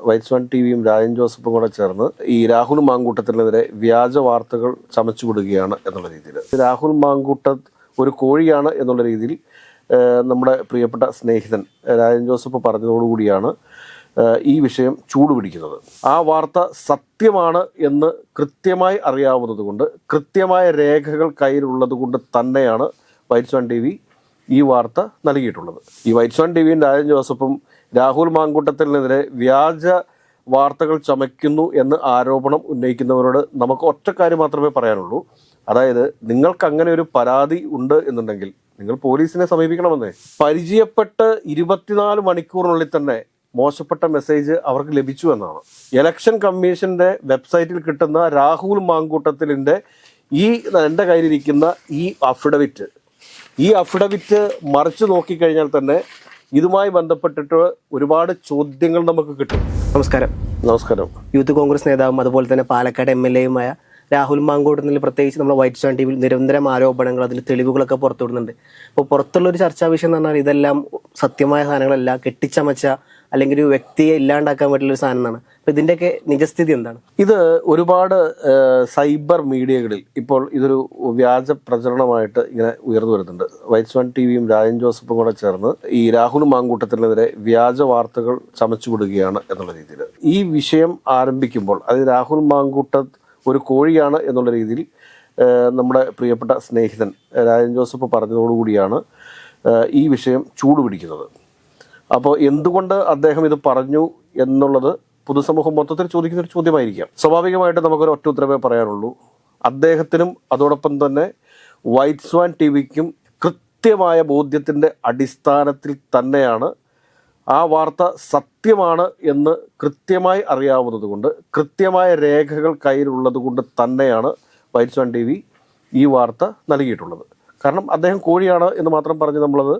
Whites one ടിവിയും Rajan ജോസഫും കൂടെ ചേർന്ന് ഈ രാഹുൽ മാങ്കൂട്ടത്തിനെതിരെ വ്യാജ വാർത്തകൾ ചമച്ചുവിടുകയാണ് എന്നുള്ള രീതിയിൽ. രാഹുൽ മാങ്കൂട്ടം ഒരു കോഴിയാണ് എന്നുള്ള രീതിയിൽ നമ്മുടെ പ്രിയപ്പെട്ട സ്നേഹിതൻ രാജൻ ജോസഫ് പറഞ്ഞതോടുകൂടിയാണ് ഈ വിഷയം ചൂടുപിടിക്കുന്നത്. ആ വാർത്ത സത്യമാണ് എന്ന് കൃത്യമായി അറിയാവുന്നത് കൊണ്ട്, കൃത്യമായ രേഖകൾ കയ്യിലുള്ളത് കൊണ്ട് തന്നെയാണ് വൈറ്റ്സ് വൺ ടി വി ഈ വാർത്ത നൽകിയിട്ടുള്ളത്. ഈ വൈറ്റ്സ് വൺ ടി വിയും രാജൻ ജോസഫും രാഹുൽ മാങ്കൂട്ടത്തിനെതിരെ വ്യാജ വാർത്തകൾ ചമയ്ക്കുന്നു എന്ന് ആരോപണം ഉന്നയിക്കുന്നവരോട് നമുക്ക് ഒറ്റ കാര്യം മാത്രമേ പറയാനുള്ളൂ. അതായത്, നിങ്ങൾക്ക് അങ്ങനെ ഒരു പരാതി ഉണ്ട് എന്നുണ്ടെങ്കിൽ നിങ്ങൾ പോലീസിനെ സമീപിക്കണമെന്നേ. പരിചയപ്പെട്ട് 24 മണിക്കൂറിനുള്ളിൽ തന്നെ മോശപ്പെട്ട മെസ്സേജ് അവർക്ക് ലഭിച്ചു എന്നാണ്. ഇലക്ഷൻ കമ്മീഷന്റെ വെബ്സൈറ്റിൽ കിട്ടുന്ന രാഹുൽ മാങ്കൂട്ടത്തിലിൻ്റെ എൻ്റെ കയ്യിലിരിക്കുന്ന ഈ അഫിഡവിറ്റ് മറിച്ച് നോക്കിക്കഴിഞ്ഞാൽ തന്നെ ഇതുമായി ബന്ധപ്പെട്ടിട്ട് ഒരുപാട് ചോദ്യങ്ങൾ നമുക്ക് കിട്ടും. നമസ്കാരം. യൂത്ത് കോൺഗ്രസ് നേതാവും അതുപോലെ തന്നെ പാലക്കാട് MLA-യുമായ രാഹുൽ മാങ്കൂട്ടത്തിൽ പ്രത്യേകിച്ച് നമ്മൾ വൈറ്റ്സ് വൺ ടിവിയിൽ നിരന്തരം ആരോപണങ്ങൾ, അതിൽ തെളിവുകളൊക്കെ പുറത്തുവിടുന്നുണ്ട്. അപ്പോൾ പുറത്തുള്ളൊരു ചർച്ചാ വിഷയം എന്ന് പറഞ്ഞാൽ ഇതെല്ലാം സത്യമായ സാധനങ്ങളല്ല, കെട്ടിച്ചമച്ച അല്ലെങ്കിൽ ഒരു വ്യക്തിയെ ഇല്ലാണ്ടാക്കാൻ പറ്റുള്ളൊരു സാധനം എന്നാണ്. അപ്പോൾ ഇതിൻ്റെയൊക്കെ നിജസ്ഥിതി എന്താണ്? ഇത് ഒരുപാട് സൈബർ മീഡിയകളിൽ ഇപ്പോൾ ഇതൊരു വ്യാജ പ്രചരണമായിട്ട് ഇങ്ങനെ ഉയർന്നു വരുന്നുണ്ട്. വൈറ്റ്സ് വൺ ടിവിയും രാജൻ ജോസഫും കൂടെ ചേർന്ന് ഈ രാഹുൽ മാങ്കൂട്ടത്തിനെതിരെ വ്യാജ വാർത്തകൾ ചമച്ചുവിടുകയാണ് എന്നുള്ള രീതിയിൽ ഈ വിഷയം ആരംഭിക്കുമ്പോൾ, അത് രാഹുൽ മാങ്കൂട്ടം ഒരു കോഴിയാണ് എന്നുള്ള രീതിയിൽ നമ്മുടെ പ്രിയപ്പെട്ട സ്നേഹിതൻ രാജൻ ജോസഫ് പറഞ്ഞതോടുകൂടിയാണ് ഈ വിഷയം ചൂടുപിടിക്കുന്നത്. അപ്പോൾ എന്തുകൊണ്ട് അദ്ദേഹം ഇത് പറഞ്ഞു എന്നുള്ളത് പൊതുസമൂഹം മൊത്തത്തിൽ ചോദിക്കുന്നൊരു ചോദ്യമായിരിക്കാം. സ്വാഭാവികമായിട്ട് നമുക്കൊരു ഒറ്റ ഉത്തരവേ പറയാനുള്ളൂ. അദ്ദേഹത്തിനും അതോടൊപ്പം തന്നെ വൈറ്റ്സ് വൺ ടിവിക്കും കൃത്യമായ ബോധ്യത്തിൻ്റെ അടിസ്ഥാനത്തിൽ തന്നെയാണ് ആ വാർത്ത സത്യമാണ് എന്ന് കൃത്യമായി അറിയാവുന്നത് കൊണ്ട്, കൃത്യമായ രേഖകൾ കയ്യിലുള്ളത് കൊണ്ട് തന്നെയാണ് വൈറ്റ്സ് വൺ ടി വി ഈ വാർത്ത നൽകിയിട്ടുള്ളത്. കാരണം അദ്ദേഹം കോഴിയാണ് എന്ന് മാത്രം പറഞ്ഞ് നമ്മളത്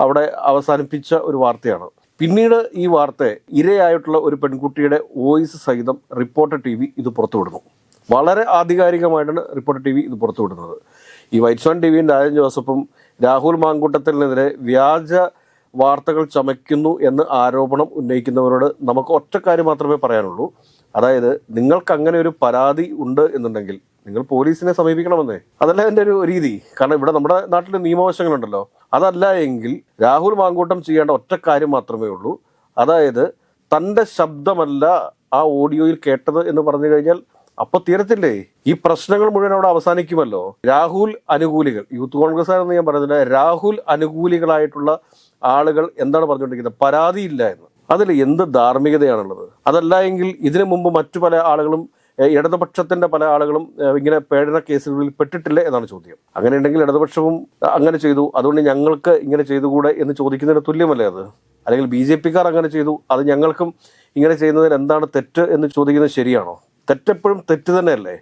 അവിടെ അവസാനിപ്പിച്ച ഒരു വാർത്തയാണ്. പിന്നീട് ഈ വാർത്തയെ ഇരയായിട്ടുള്ള ഒരു പെൺകുട്ടിയുടെ വോയിസ് സഹിതം റിപ്പോർട്ടർ ടി വി ഇത് പുറത്തുവിടുന്നു. വളരെ ആധികാരികമായിട്ടാണ് റിപ്പോർട്ടർ ടി വി ഇത് പുറത്തുവിടുന്നത്. ഈ വൈറ്റ്സ് വൺ ടിവിയും രാജൻ ജോസഫും രാഹുൽ മാങ്കൂട്ടത്തിനെതിരെ വ്യാജ വാർത്തകൾ ചമയ്ക്കുന്നു എന്ന് ആരോപണം ഉന്നയിക്കുന്നവരോട് നമുക്ക് ഒറ്റ കാര്യം മാത്രമേ പറയാനുള്ളൂ. അതായത്, നിങ്ങൾക്ക് അങ്ങനെ ഒരു പരാതി ഉണ്ട് എന്നുണ്ടെങ്കിൽ നിങ്ങൾ പോലീസിനെ സമീപിക്കണമെന്നേ. അതല്ല എൻ്റെ ഒരു രീതി. കാരണം ഇവിടെ നമ്മുടെ നാട്ടിൽ നിയമവശങ്ങളുണ്ടല്ലോ. അതല്ല എങ്കിൽ രാഹുൽ മാങ്കൂട്ടം ചെയ്യേണ്ട ഒറ്റ കാര്യം മാത്രമേ ഉള്ളൂ. അതായത്, തൻ്റെ ശബ്ദമല്ല ആ ഓഡിയോയിൽ കേട്ടത് എന്ന് പറഞ്ഞു കഴിഞ്ഞാൽ അപ്പൊ തീരത്തില്ലേ, ഈ പ്രശ്നങ്ങൾ മുഴുവൻ അവിടെ അവസാനിക്കുമല്ലോ. രാഹുൽ അനുകൂലികൾ, യൂത്ത് കോൺഗ്രസ്സുകാരെന്ന് ഞാൻ പറയുന്നില്ല, രാഹുൽ അനുകൂലികളായിട്ടുള്ള ആളുകൾ എന്താണ് പറഞ്ഞുകൊണ്ടിരിക്കുന്നത്? പരാതിയില്ല എന്ന്. അതിൽ എന്ത് ധാർമ്മികതയാണുള്ളത്? അതല്ല എങ്കിൽ ഇതിനു മുമ്പ് മറ്റു പല ആളുകളും, ഇടതുപക്ഷത്തിന്റെ പല ആളുകളും ഇങ്ങനെ പീഡന കേസുകളിൽ പെട്ടിട്ടില്ലേ എന്നാണ് ചോദ്യം. അങ്ങനെ ഉണ്ടെങ്കിൽ ഇടതുപക്ഷവും അങ്ങനെ ചെയ്തു, അതുകൊണ്ട് ഞങ്ങൾക്ക് ഇങ്ങനെ ചെയ്തുകൂടെ എന്ന് ചോദിക്കുന്നതിന് തുല്യമല്ലേ അത്? അല്ലെങ്കിൽ BJP-ക്കാർ അങ്ങനെ ചെയ്തു, അത് ഞങ്ങൾക്കും ഇങ്ങനെ ചെയ്യുന്നതിൽ എന്താണ് തെറ്റ് എന്ന് ചോദിക്കുന്നത് ശരിയാണോ? തെറ്റെപ്പോഴും തെറ്റ് തന്നെയല്ലേ?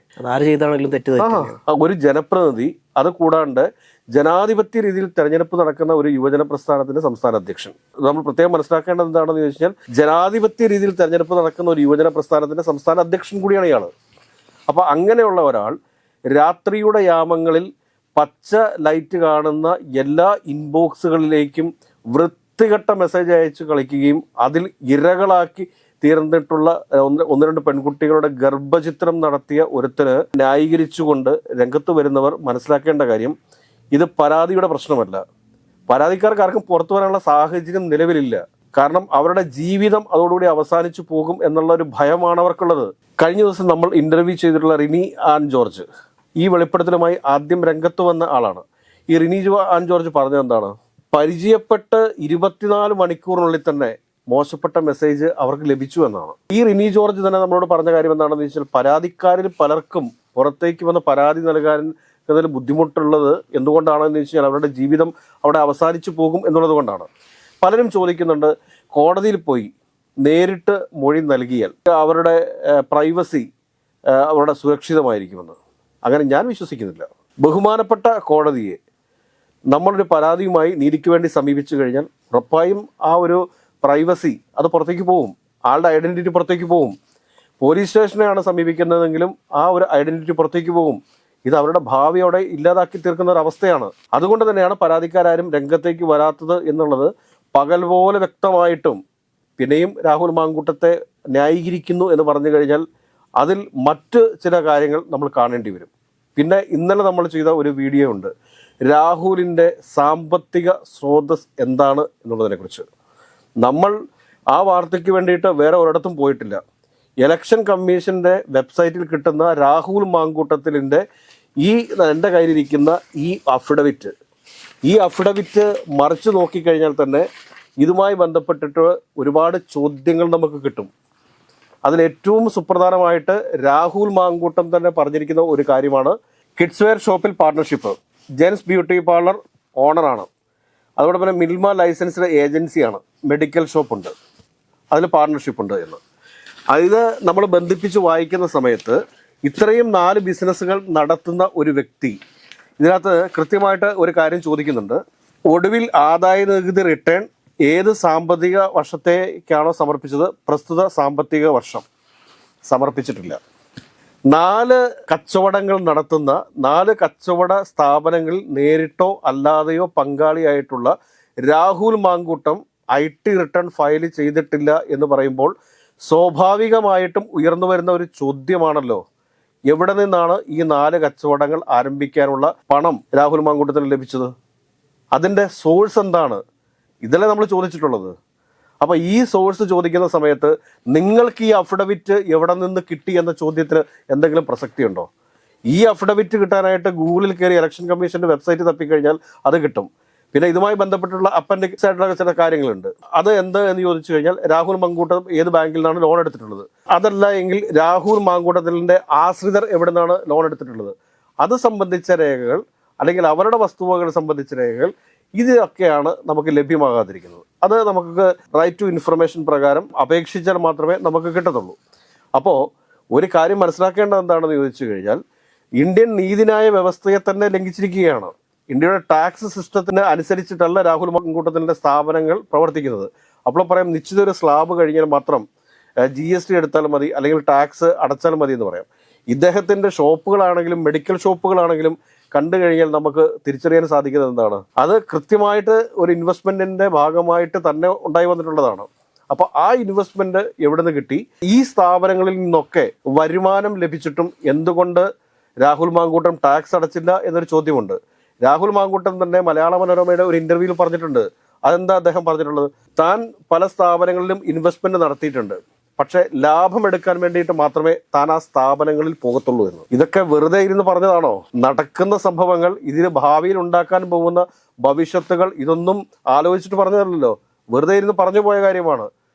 ഒരു ജനപ്രതിനിധി, അത് കൂടാണ്ട് ജനാധിപത്യ രീതിയിൽ തെരഞ്ഞെടുപ്പ് നടക്കുന്ന ഒരു യുവജന പ്രസ്ഥാനത്തിന്റെ സംസ്ഥാന അധ്യക്ഷൻ, നമ്മൾ പ്രത്യേകം മനസ്സിലാക്കേണ്ടത് എന്താണെന്ന് ചോദിച്ചാൽ, ജനാധിപത്യ രീതിയിൽ തെരഞ്ഞെടുപ്പ് നടക്കുന്ന ഒരു യുവജന പ്രസ്ഥാനത്തിന്റെ സംസ്ഥാന അധ്യക്ഷൻ കൂടിയാണ് ഇയാൾ. അപ്പൊ അങ്ങനെയുള്ള ഒരാൾ രാത്രിയുടെ യാമങ്ങളിൽ പച്ച ലൈറ്റ് കാണുന്ന എല്ലാ ഇൻബോക്സുകളിലേക്കും വൃത്തികെട്ട മെസ്സേജ് അയച്ച് കളിക്കുകയും അതിൽ ഇരകളാക്കി തീർന്നിട്ടുള്ള ഒന്ന് രണ്ട് പെൺകുട്ടികളുടെ ഗർഭചിത്രം നടത്തിയ ഒരുത്തന് ന്യായീകരിച്ചുകൊണ്ട് രംഗത്ത് വരുന്നവർ മനസ്സിലാക്കേണ്ട കാര്യം, ഇത് പരാതിയുടെ പ്രശ്നമല്ല. പരാതിക്കാർക്ക് ആർക്കും പുറത്തു വരാനുള്ള സാഹചര്യം നിലവിലില്ല. കാരണം അവരുടെ ജീവിതം അതോടുകൂടി അവസാനിച്ചു പോകും എന്നുള്ള ഒരു ഭയമാണ് അവർക്കുള്ളത്. കഴിഞ്ഞ ദിവസം നമ്മൾ ഇന്റർവ്യൂ ചെയ്തിട്ടുള്ള റിനി ആൻ ജോർജ് ഈ വെളിപ്പെടുത്തലുമായി ആദ്യം രംഗത്ത് വന്ന ആളാണ്. ഈ റിനി ആൻ ജോർജ് പറഞ്ഞത് എന്താണ്? പരിചയപ്പെട്ട് 24 മണിക്കൂറിനുള്ളിൽ തന്നെ മോശപ്പെട്ട മെസ്സേജ് അവർക്ക് ലഭിച്ചു എന്നാണ്. ഈ റിനി ജോർജ് തന്നെ നമ്മളോട് പറഞ്ഞ കാര്യം എന്താണെന്ന് വെച്ചാൽ, പരാതിക്കാരിൽ പലർക്കും പുറത്തേക്ക് വന്ന് പരാതി നൽകാൻ ബുദ്ധിമുട്ടുള്ളത് എന്തുകൊണ്ടാണെന്ന് വെച്ചാൽ അവരുടെ ജീവിതം അവിടെ അവസാനിച്ചു പോകും എന്നുള്ളത് കൊണ്ടാണ്. പലരും ചോദിക്കുന്നുണ്ട്, കോടതിയിൽ പോയി നേരിട്ട് മൊഴി നൽകിയാൽ അവരുടെ പ്രൈവസി അവരുടെ സുരക്ഷിതമായിരിക്കുമെന്ന്. അങ്ങനെ ഞാൻ വിശ്വസിക്കുന്നില്ല. ബഹുമാനപ്പെട്ട കോടതിയെ നമ്മളൊരു പരാതിയുമായി നീതിക്ക് വേണ്ടി സമീപിച്ചു കഴിഞ്ഞാൽ ഉറപ്പായും ആ ഒരു പ്രൈവസി അത് പുറത്തേക്ക് പോകും, ആളുടെ ഐഡന്റിറ്റി പുറത്തേക്ക് പോകും. പോലീസ് സ്റ്റേഷനെയാണ് സമീപിക്കുന്നതെങ്കിലും ആ ഒരു ഐഡന്റിറ്റി പുറത്തേക്ക് പോകും. ഇത് അവരുടെ ഭാവിയോടെ ഇല്ലാതാക്കി തീർക്കുന്ന ഒരു അവസ്ഥയാണ്. അതുകൊണ്ട് തന്നെയാണ് പരാതിക്കാരും രംഗത്തേക്ക് വരാത്തത് എന്നുള്ളത് പകൽ പോലെ വ്യക്തമായിട്ടും പിന്നെയും രാഹുൽ മാങ്കൂട്ടത്തെ ന്യായീകരിക്കുന്നു എന്ന് പറഞ്ഞു കഴിഞ്ഞാൽ അതിൽ മറ്റ് ചില കാര്യങ്ങൾ നമ്മൾ കാണേണ്ടി വരും. പിന്നെ ഇന്നലെ നമ്മൾ ചെയ്ത ഒരു വീഡിയോ ഉണ്ട്, രാഹുലിൻ്റെ സാമ്പത്തിക സ്രോതസ് എന്താണ് എന്നുള്ളതിനെക്കുറിച്ച്. നമ്മൾ ആ വാർത്തയ്ക്ക് വേണ്ടിയിട്ട് വേറെ ഒരിടത്തും പോയിട്ടില്ല. ഇലക്ഷൻ കമ്മീഷൻ്റെ വെബ്സൈറ്റിൽ കിട്ടുന്ന രാഹുൽ മാങ്കൂട്ടത്തിലിൻ്റെ എൻ്റെ കയ്യിലിരിക്കുന്ന ഈ അഫിഡവിറ്റ് മറിച്ച് നോക്കിക്കഴിഞ്ഞാൽ തന്നെ ഇതുമായി ബന്ധപ്പെട്ടിട്ട് ഒരുപാട് ചോദ്യങ്ങൾ നമുക്ക് കിട്ടും. അതിലേറ്റവും സുപ്രധാനമായിട്ട് രാഹുൽ മാങ്കൂട്ടം തന്നെ പറഞ്ഞിരിക്കുന്ന ഒരു കാര്യമാണ്, കിഡ്സ് വെയർ ഷോപ്പിൽ പാർട്ണർഷിപ്പ്, ജെൻസ് ബ്യൂട്ടി പാർലർ ഓണറാണ്, അതോടൊപ്പം തന്നെ മിൽമ ലൈസൻസ്ഡ് ഏജൻസിയാണ്, മെഡിക്കൽ ഷോപ്പുണ്ട്, അതിൽ പാർട്ണർഷിപ്പ് ഉണ്ട് എന്ന്. ഇത് നമ്മൾ ബന്ധിപ്പിച്ച് വായിക്കുന്ന സമയത്ത് ഇത്രയും 4 ബിസിനസ്സുകൾ നടത്തുന്ന ഒരു വ്യക്തി ഇതിനകത്ത് കൃത്യമായിട്ട് ഒരു കാര്യം ചോദിക്കുന്നുണ്ട്. ഒടുവിൽ ആദായ നികുതി റിട്ടേൺ ഏത് സാമ്പത്തിക വർഷത്തേക്കാണോ സമർപ്പിച്ചത്, പ്രസ്തുത സാമ്പത്തിക വർഷം സമർപ്പിച്ചിട്ടില്ല. 4 കച്ചവടങ്ങൾ നടത്തുന്ന 4 കച്ചവട സ്ഥാപനങ്ങളിൽ നേരിട്ടോ അല്ലാതെയോ പങ്കാളിയായിട്ടുള്ള Rahul Mankoottam IT return file ചെയ്തിട്ടില്ല എന്ന് പറയുമ്പോൾ സ്വാഭാവികമായിട്ടും ഉയർന്നു വരുന്ന ഒരു ചോദ്യമാണല്ലോ, എവിടെ നിന്നാണ് ഈ 4 കച്ചവടങ്ങൾ ആരംഭിക്കാനുള്ള പണം രാഹുൽ മാങ്കൂട്ടത്തിന് ലഭിച്ചത്? അതിൻ്റെ സോഴ്സ് എന്താണ്? ഇതല്ലേ നമ്മൾ ചോദിച്ചിട്ടുള്ളത്. അപ്പോൾ ഈ സോഴ്സ് ചോദിക്കുന്ന സമയത്ത് നിങ്ങൾക്ക് ഈ അഫിഡവിറ്റ് എവിടെ നിന്ന് കിട്ടി എന്ന ചോദ്യത്തിന് എന്തെങ്കിലും പ്രസക്തിയുണ്ടോ? ഈ അഫിഡവിറ്റ് കിട്ടാനായിട്ട് ഗൂഗിളിൽ കയറി ഇലക്ഷൻ കമ്മീഷൻ്റെ വെബ്സൈറ്റ് തപ്പിക്കഴിഞ്ഞാൽ അത് കിട്ടും. പിന്നെ ഇതുമായി ബന്ധപ്പെട്ടുള്ള അപ്പൻഡിക്സ് ആയിട്ടുള്ള ചില കാര്യങ്ങളുണ്ട്. അത് എന്ത് എന്ന് ചോദിച്ചു കഴിഞ്ഞാൽ രാഹുൽ മാങ്കൂട്ടം ഏത് ബാങ്കിൽ നിന്നാണ് ലോൺ എടുത്തിട്ടുള്ളത്, അതല്ല എങ്കിൽ രാഹുൽ മാങ്കൂട്ടത്തിൻ്റെ ആശ്രിതർ എവിടെ നിന്നാണ് ലോൺ എടുത്തിട്ടുള്ളത്, അത് സംബന്ധിച്ച രേഖകൾ അല്ലെങ്കിൽ അവരുടെ വസ്തുവകൾ സംബന്ധിച്ച രേഖകൾ, ഇതൊക്കെയാണ് നമുക്ക് ലഭ്യമാകാതിരിക്കുന്നത്. അത് നമുക്ക് റൈറ്റ് ടു ഇൻഫർമേഷൻ പ്രകാരം അപേക്ഷിച്ചാൽ മാത്രമേ നമുക്ക് കിട്ടത്തുള്ളൂ. അപ്പോൾ ഒരു കാര്യം മനസ്സിലാക്കേണ്ടത് എന്താണെന്ന് ചോദിച്ചു കഴിഞ്ഞാൽ, ഇന്ത്യൻ നീതിന്യായ വ്യവസ്ഥയെ തന്നെ ലംഘിച്ചിരിക്കുകയാണ്. ഇന്ത്യയുടെ ടാക്സ് സിസ്റ്റത്തിന് അനുസരിച്ചിട്ടല്ല രാഹുൽ മാങ്കൂട്ടത്തിൻ്റെ സ്ഥാപനങ്ങൾ പ്രവർത്തിക്കുന്നത്. അപ്പോൾ പറയാം നിശ്ചിത ഒരു സ്ലാബ് കഴിഞ്ഞാൽ മാത്രം GST എടുത്താൽ മതി, അല്ലെങ്കിൽ ടാക്സ് അടച്ചാൽ മതി എന്ന് പറയാം. ഇദ്ദേഹത്തിൻ്റെ ഷോപ്പുകളാണെങ്കിലും മെഡിക്കൽ ഷോപ്പുകളാണെങ്കിലും കണ്ടു കഴിഞ്ഞാൽ നമുക്ക് തിരിച്ചറിയാൻ സാധിക്കുന്നത് എന്താണ്, അത് കൃത്യമായിട്ട് ഒരു ഇൻവെസ്റ്റ്മെൻറ്റിൻ്റെ ഭാഗമായിട്ട് തന്നെ ഉണ്ടായി വന്നിട്ടുള്ളതാണ്. അപ്പോൾ ആ ഇൻവെസ്റ്റ്മെൻറ്റ് എവിടെ നിന്ന് കിട്ടി? ഈ സ്ഥാപനങ്ങളിൽ നിന്നൊക്കെ വരുമാനം ലഭിച്ചിട്ടും എന്തുകൊണ്ട് രാഹുൽ മാങ്കൂട്ടം ടാക്സ് അടച്ചില്ല എന്നൊരു ചോദ്യമുണ്ട്. രാഹുൽ മാങ്കൂട്ടം തന്നെ മലയാള മനോരമയുടെ ഒരു ഇൻ്റർവ്യൂവിൽ പറഞ്ഞിട്ടുണ്ട്. അതെന്താ അദ്ദേഹം പറഞ്ഞിട്ടുള്ളത്? താൻ പല സ്ഥാപനങ്ങളിലും ഇൻവെസ്റ്റ്മെൻറ്റ് നടത്തിയിട്ടുണ്ട്, പക്ഷേ ലാഭം എടുക്കാൻ വേണ്ടിയിട്ട് മാത്രമേ താൻ ആ സ്ഥാപനങ്ങളിൽ പോകത്തുള്ളൂ എന്ന്. ഇതൊക്കെ വെറുതെ ഇരുന്ന് പറഞ്ഞതാണോ? നടക്കുന്ന സംഭവങ്ങൾ, ഇതിന് ഭാവിയിൽ ഉണ്ടാക്കാൻ പോകുന്ന ഭവിഷ്യത്തുകൾ, ഇതൊന്നും ആലോചിച്ചിട്ട് പറഞ്ഞതല്ലോ, വെറുതെ ഇരുന്ന് പറഞ്ഞു പോയ കാര്യമാണ്.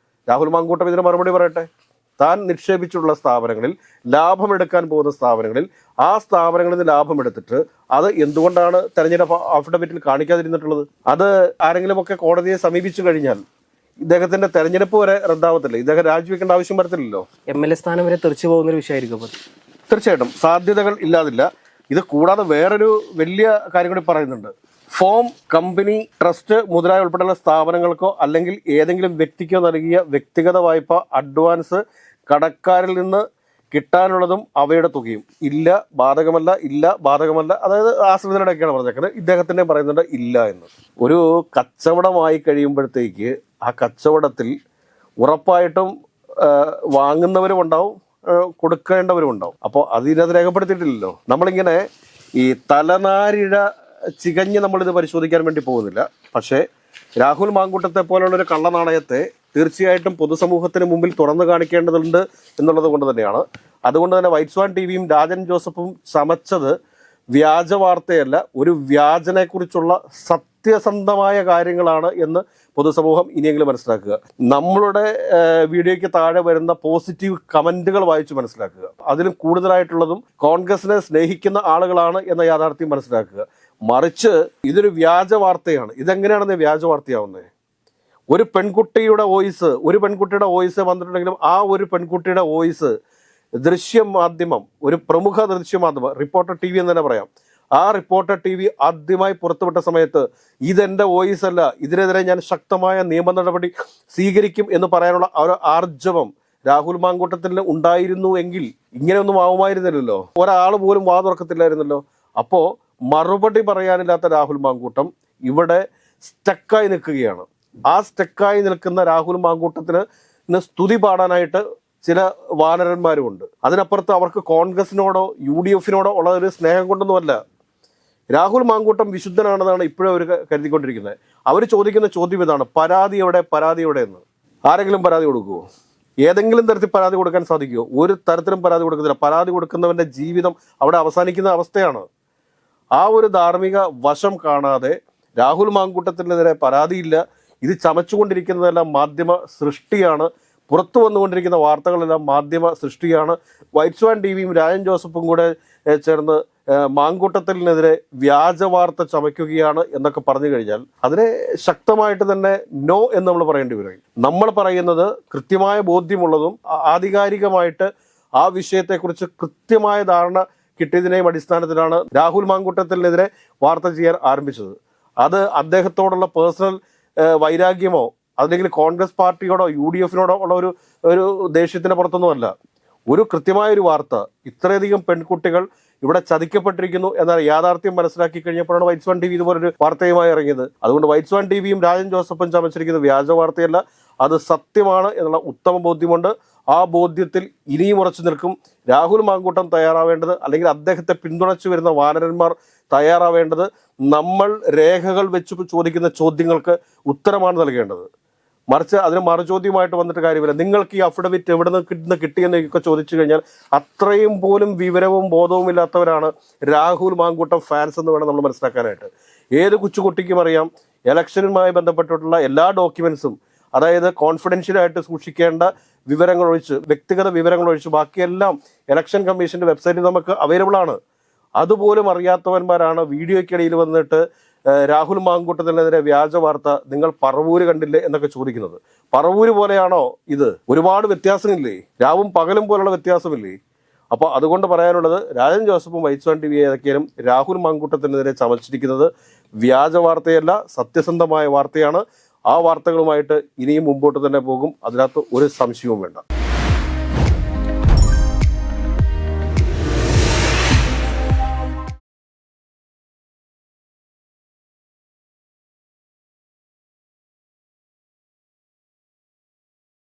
രാഹുൽ മാങ്കൂട്ടം ഇതിന് മറുപടി പറയട്ടെ. താൻ നിക്ഷേപിച്ചിട്ടുള്ള സ്ഥാപനങ്ങളിൽ, ലാഭമെടുക്കാൻ പോകുന്ന സ്ഥാപനങ്ങളിൽ, ആ സ്ഥാപനങ്ങളിൽ നിന്ന് ലാഭമെടുത്തിട്ട് അത് എന്തുകൊണ്ടാണ് തെരഞ്ഞെടുപ്പ് അഫിഡവിറ്റിൽ കാണിക്കാതിരുന്നിട്ടുള്ളത്? അത് ആരെങ്കിലുമൊക്കെ കോടതിയെ സമീപിച്ചു കഴിഞ്ഞാൽ ഇദ്ദേഹത്തിന്റെ തെരഞ്ഞെടുപ്പ് വരെ റദ്ദാവത്തില്ല, ഇദ്ദേഹം രാജിവെക്കേണ്ട ആവശ്യം വരത്തില്ലല്ലോ. MLA സ്ഥാനം വരെ തെറിച്ചു പോകുന്ന ഒരു വിഷയമായിരിക്കും. തീർച്ചയായിട്ടും സാധ്യതകൾ ഇല്ലാതില്ല. ഇത് കൂടാതെ വേറൊരു വലിയ കാര്യം കൂടി പറയുന്നുണ്ട്. ഫോം, കമ്പനി, ട്രസ്റ്റ് മുതലായ ഉൾപ്പെടെയുള്ള സ്ഥാപനങ്ങൾക്കോ അല്ലെങ്കിൽ ഏതെങ്കിലും വ്യക്തിക്കോ നൽകിയ വ്യക്തിഗത വായ്പ അഡ്വാൻസ് കടക്കാരിൽ നിന്ന് കിട്ടാനുള്ളതും അവയുടെ തുകയും ഇല്ല, ബാധകമല്ല, ഇല്ല, ബാധകമല്ല. അതായത് ആശ്രിതരുടെയൊക്കെയാണ് പറഞ്ഞേക്കുന്നത്. ഇദ്ദേഹത്തിൻ്റെ പറയുന്നുണ്ട് ഇല്ല എന്ന്. ഒരു കച്ചവടമായി കഴിയുമ്പോഴത്തേക്ക് ആ കച്ചവടത്തിൽ ഉറപ്പായിട്ടും വാങ്ങുന്നവരും ഉണ്ടാവും, കൊടുക്കേണ്ടവരും ഉണ്ടാവും. അപ്പോൾ അതിനകത്ത് രേഖപ്പെടുത്തിയിട്ടില്ലല്ലോ. നമ്മളിങ്ങനെ ഈ തലനാരിഴ ചികഞ്ഞ് നമ്മളിത് പരിശോധിക്കാൻ വേണ്ടി പോകുന്നില്ല. പക്ഷേ രാഹുൽ മാങ്കൂട്ടത്തെ പോലുള്ളൊരു കള്ളനാണയത്തെ തീർച്ചയായിട്ടും പൊതുസമൂഹത്തിന് മുമ്പിൽ തുറന്നു കാണിക്കേണ്ടതുണ്ട് എന്നുള്ളത് കൊണ്ട് തന്നെയാണ്. അതുകൊണ്ട് തന്നെ വൈറ്റ് സ്വാൻ ടിവിയും രാജൻ ജോസഫും ചമച്ചത് വ്യാജ വാർത്തയല്ല, ഒരു വ്യാജനെക്കുറിച്ചുള്ള സത്യസന്ധമായ കാര്യങ്ങളാണ് എന്ന് പൊതുസമൂഹം ഇനിയെങ്കിലും മനസ്സിലാക്കുക. നമ്മളുടെ വീഡിയോയ്ക്ക് താഴെ വരുന്ന പോസിറ്റീവ് കമൻറ്റുകൾ വായിച്ച് മനസ്സിലാക്കുക. അതിലും കൂടുതലായിട്ടുള്ളതും കോൺഗ്രസിനെ സ്നേഹിക്കുന്ന ആളുകളാണ് എന്ന യാഥാർത്ഥ്യം മനസ്സിലാക്കുക. മറിച്ച് ഇതൊരു വ്യാജ വാർത്തയാണ്. ഇതെങ്ങനെയാണെന്ന് വ്യാജ വാർത്തയാവുന്നത്? ഒരു പെൺകുട്ടിയുടെ വോയിസ് വന്നിട്ടുണ്ടെങ്കിലും ആ ഒരു പെൺകുട്ടിയുടെ വോയിസ് ദൃശ്യമാധ്യമം, ഒരു പ്രമുഖ ദൃശ്യമാധ്യമം, റിപ്പോർട്ടർ TV എന്ന് തന്നെ പറയാം, ആ റിപ്പോർട്ടർ TV ആദ്യമായി പുറത്തുവിട്ട സമയത്ത് ഇതെൻ്റെ വോയിസ് അല്ല, ഇതിനെതിരെ ഞാൻ ശക്തമായ നിയമ നടപടി സ്വീകരിക്കും എന്ന് പറയാനുള്ള ഒരു ആർജവം രാഹുൽ മാങ്കൂട്ടത്തിൽ ഉണ്ടായിരുന്നു എങ്കിൽ ഇങ്ങനെയൊന്നും ആവുമായിരുന്നില്ലല്ലോ. ഒരാൾ പോലും വാ തുറക്കത്തില്ലായിരുന്നല്ലോ. അപ്പോൾ മറുപടി പറയാനില്ലാത്ത രാഹുൽ മാങ്കൂട്ടം ഇവിടെ സ്റ്റക്കായി നിൽക്കുകയാണ്. ആ സ്റ്റെക്കായി നിൽക്കുന്ന രാഹുൽ മാങ്കൂട്ടത്തിന് സ്തുതി പാടാനായിട്ട് ചില വാനരന്മാരുമുണ്ട്. അതിനപ്പുറത്ത് അവർക്ക് കോൺഗ്രസിനോടോ UDF-നോടോ ഉള്ള ഒരു സ്നേഹം കൊണ്ടൊന്നുമല്ല. രാഹുൽ മാങ്കൂട്ടം വിശുദ്ധനാണെന്നാണ് ഇപ്പോഴും അവർ കരുതിക്കൊണ്ടിരിക്കുന്നത്. അവർ ചോദിക്കുന്ന ചോദ്യം ഇതാണ്, പരാതി എവിടെ എന്ന്. ആരെങ്കിലും പരാതി കൊടുക്കുമോ? ഏതെങ്കിലും തരത്തിൽ പരാതി കൊടുക്കാൻ സാധിക്കുമോ? ഒരു തരത്തിലും പരാതി കൊടുക്കുന്നില്ല. പരാതി കൊടുക്കുന്നവന്റെ ജീവിതം അവിടെ അവസാനിക്കുന്ന അവസ്ഥയാണ്. ആ ഒരു ധാർമ്മിക വശം കാണാതെ രാഹുൽ മാങ്കൂട്ടത്തിനെതിരെ പരാതിയില്ല. ഇത് ചമച്ചുകൊണ്ടിരിക്കുന്നതെല്ലാം മാധ്യമ സൃഷ്ടിയാണ്. പുറത്തു വന്നുകൊണ്ടിരിക്കുന്ന വാർത്തകളെല്ലാം മാധ്യമ സൃഷ്ടിയാണ്. വൈറ്റ് സ്വാൻ ടിവിയും രാജൻ ജോസഫും കൂടെ ചേർന്ന് മാങ്കൂട്ടത്തിനെതിരെ വ്യാജ വാർത്ത ചമയ്ക്കുകയാണ് എന്നൊക്കെ പറഞ്ഞു കഴിഞ്ഞാൽ അതിനെ ശക്തമായിട്ട് തന്നെ നോ എന്ന് നമ്മൾ പറയേണ്ടി വരും. നമ്മൾ പറയുന്നത് കൃത്യമായ ബോധ്യമുള്ളതും ആധികാരികമായിട്ട് ആ വിഷയത്തെക്കുറിച്ച് കൃത്യമായ ധാരണ കിട്ടിയതിനെയും അടിസ്ഥാനത്തിലാണ് രാഹുൽ മാങ്കൂട്ടത്തിനെതിരെ വാർത്ത ചെയ്യാൻ ആരംഭിച്ചത്. അത് അദ്ദേഹത്തോടുള്ള പേഴ്സണൽ വൈരാഗ്യമോ അല്ലെങ്കിൽ കോൺഗ്രസ് പാർട്ടിയോടോ UDF-നോടോ ഉള്ള ഒരു ദേഷ്യത്തിന് പുറത്തൊന്നുമല്ല. ഒരു കൃത്യമായൊരു വാർത്ത, ഇത്രയധികം പെൺകുട്ടികൾ ഇവിടെ ചതിക്കപ്പെട്ടിരിക്കുന്നു എന്ന യാഥാർത്ഥ്യം മനസ്സിലാക്കി കഴിഞ്ഞപ്പോഴാണ് വൈറ്റ് സ്വാൻ TV ഇതുപോലൊരു വാർത്തയുമായി ഇറങ്ങിയത്. അതുകൊണ്ട് വൈറ്റ് സ്വാൻ ടിവിയും രാജൻ ജോസഫും ചമച്ചിരിക്കുന്നത് വ്യാജ വാർത്തയല്ല, അത് സത്യമാണ് എന്നുള്ള ഉത്തമ ബോധ്യമുണ്ട്. ആ ബോധ്യത്തിൽ ഇനിയും ഉറച്ചു നിൽക്കും രാഹുൽ മാങ്കൂട്ടം തയ്യാറാവേണ്ടത്, അല്ലെങ്കിൽ അദ്ദേഹത്തെ പിന്തുണച്ചു വരുന്ന വാനരന്മാർ തയ്യാറാവേണ്ടത് നമ്മൾ രേഖകൾ വെച്ച് ചോദിക്കുന്ന ചോദ്യങ്ങൾക്ക് ഉത്തരമാണ് നൽകേണ്ടത്. മറിച്ച് അതിന് മറുചോദ്യമായിട്ട് വന്നിട്ട് കാര്യമില്ല. നിങ്ങൾക്ക് ഈ അഫിഡവിറ്റ് എവിടെ നിന്ന് കിട്ടിയെന്നൊക്കെ ചോദിച്ചു കഴിഞ്ഞാൽ അത്രയും പോലും വിവരവും ബോധവും ഇല്ലാത്തവരാണ് രാഹുൽ മാങ്കൂട്ടം ഫാൻസ് എന്ന് വേണം നമ്മൾ മനസ്സിലാക്കാനായിട്ട്. ഏത് കൊച്ചുകുട്ടിക്കും അറിയാം ഇലക്ഷനുമായി ബന്ധപ്പെട്ടിട്ടുള്ള എല്ലാ ഡോക്യുമെന്റ്സും, അതായത് കോൺഫിഡൻഷ്യലായിട്ട് സൂക്ഷിക്കേണ്ട വിവരങ്ങൾ ഒഴിച്ച്, വ്യക്തിഗത വിവരങ്ങൾ ഒഴിച്ച് ബാക്കിയെല്ലാം ഇലക്ഷൻ കമ്മീഷന്റെ വെബ്സൈറ്റിൽ നമുക്ക് അവൈലബിൾ ആണ്. അതുപോലും അറിയാത്തവന്മാരാണ് വീഡിയോയ്ക്കിടയിൽ വന്നിട്ട് രാഹുൽ മാങ്കൂട്ടത്തിനെതിരെ വ്യാജ വാർത്ത നിങ്ങൾ പറവൂര് കണ്ടില്ലേ എന്നൊക്കെ ചോദിക്കുന്നത്. പറവൂര് പോലെയാണോ ഇത്? ഒരുപാട് വ്യത്യാസമില്ലേ? രാവും പകലും പോലുള്ള വ്യത്യാസമില്ലേ? അപ്പോൾ അതുകൊണ്ട് പറയാനുള്ളത്, രാജൻ ജോസഫും വൈറ്റ് സ്വാൻ ടിവി ഏതൊക്കെയാലും രാഹുൽ മാങ്കൂട്ടത്തിനെതിരെ ചമച്ചിരിക്കുന്നത് വ്യാജ വാർത്തയല്ല, സത്യസന്ധമായ വാർത്തയാണ്. ആ വാർത്തകളുമായിട്ട് ഇനിയും മുമ്പോട്ട് തന്നെ പോകും. അതിനകത്ത് ഒരു സംശയവും വേണ്ട.